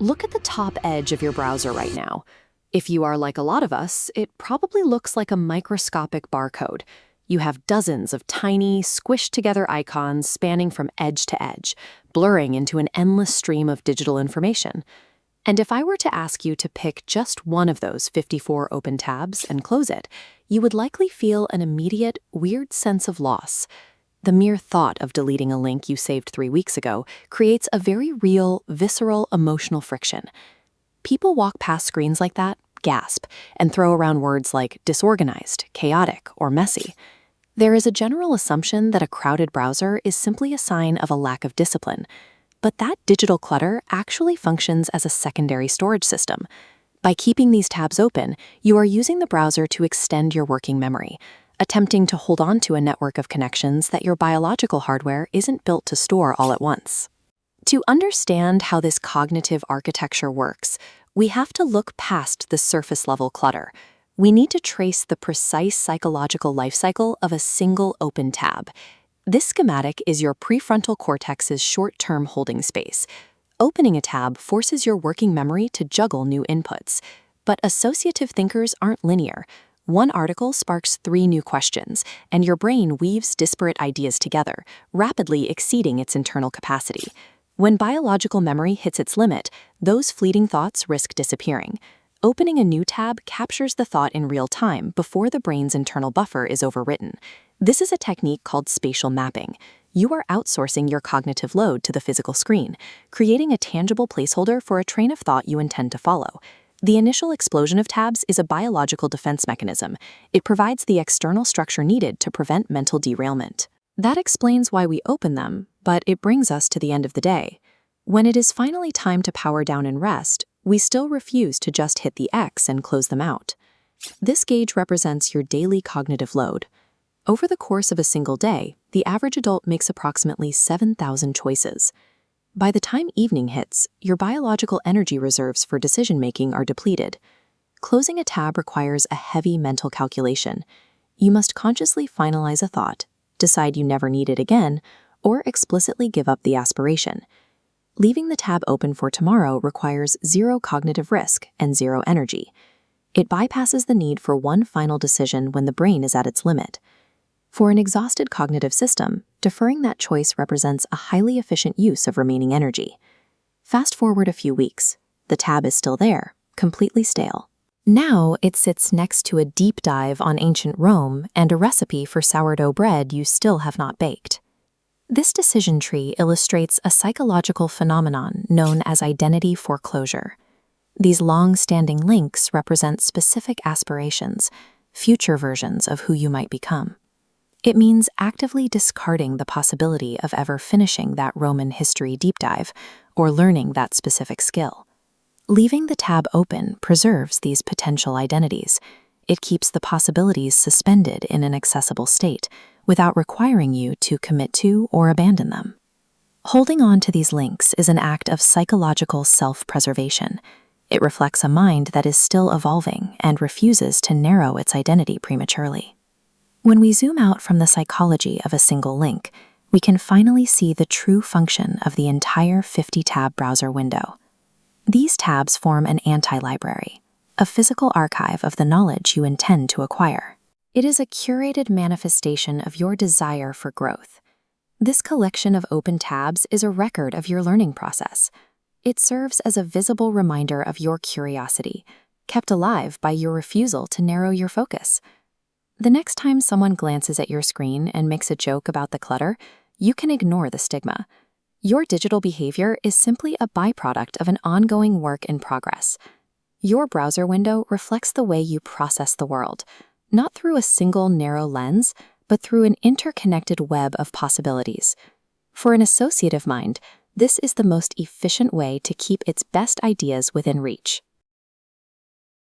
Look at the top edge of your browser right now. If you are like a lot of us, it probably looks like a microscopic barcode. You have dozens of tiny, squished-together icons spanning from edge to edge, blurring into an endless stream of digital information. And if I were to ask you to pick just one of those 54 open tabs and close it, you would likely feel an immediate, weird sense of loss. The mere thought of deleting a link you saved 3 weeks ago creates a very real, visceral, emotional friction. People walk past screens like that, gasp, and throw around words like disorganized, chaotic, or messy. There is a general assumption that a crowded browser is simply a sign of a lack of discipline, but that digital clutter actually functions as a secondary storage system. By keeping these tabs open, you are using the browser to extend your working memory, attempting to hold on to a network of connections that your biological hardware isn't built to store all at once. To understand how this cognitive architecture works, we have to look past the surface-level clutter. We need to trace the precise psychological life cycle of a single open tab. This schematic is your prefrontal cortex's short-term holding space. Opening a tab forces your working memory to juggle new inputs. But associative thinkers aren't linear. One article sparks 3 new questions, and your brain weaves disparate ideas together, rapidly exceeding its internal capacity. When biological memory hits its limit, those fleeting thoughts risk disappearing. Opening a new tab captures the thought in real time before the brain's internal buffer is overwritten. This is a technique called spatial mapping. You are outsourcing your cognitive load to the physical screen, creating a tangible placeholder for a train of thought you intend to follow. The initial explosion of tabs is a biological defense mechanism. It provides the external structure needed to prevent mental derailment. That explains why we open them, but it brings us to the end of the day. When it is finally time to power down and rest, we still refuse to just hit the X and close them out. This gauge represents your daily cognitive load. Over the course of a single day, the average adult makes approximately 7,000 choices. By the time evening hits, your biological energy reserves for decision-making are depleted. Closing a tab requires a heavy mental calculation. You must consciously finalize a thought, decide you never need it again, or explicitly give up the aspiration. Leaving the tab open for tomorrow requires 0 cognitive risk and 0 energy. It bypasses the need for one final decision when the brain is at its limit. For an exhausted cognitive system, deferring that choice represents a highly efficient use of remaining energy. Fast forward a few weeks. The tab is still there, completely stale. Now it sits next to a deep dive on ancient Rome and a recipe for sourdough bread you still have not baked. This decision tree illustrates a psychological phenomenon known as identity foreclosure. These long-standing links represent specific aspirations, future versions of who you might become. It means actively discarding the possibility of ever finishing that Roman history deep dive or learning that specific skill. Leaving the tab open preserves these potential identities. It keeps the possibilities suspended in an accessible state without requiring you to commit to or abandon them. Holding on to these links is an act of psychological self-preservation. It reflects a mind that is still evolving and refuses to narrow its identity prematurely. When we zoom out from the psychology of a single link, we can finally see the true function of the entire 50-tab browser window. These tabs form an anti-library, a physical archive of the knowledge you intend to acquire. It is a curated manifestation of your desire for growth. This collection of open tabs is a record of your learning process. It serves as a visible reminder of your curiosity, kept alive by your refusal to narrow your focus. The next time someone glances at your screen and makes a joke about the clutter, you can ignore the stigma. Your digital behavior is simply a byproduct of an ongoing work in progress. Your browser window reflects the way you process the world, not through a single narrow lens, but through an interconnected web of possibilities. For an associative mind, this is the most efficient way to keep its best ideas within reach.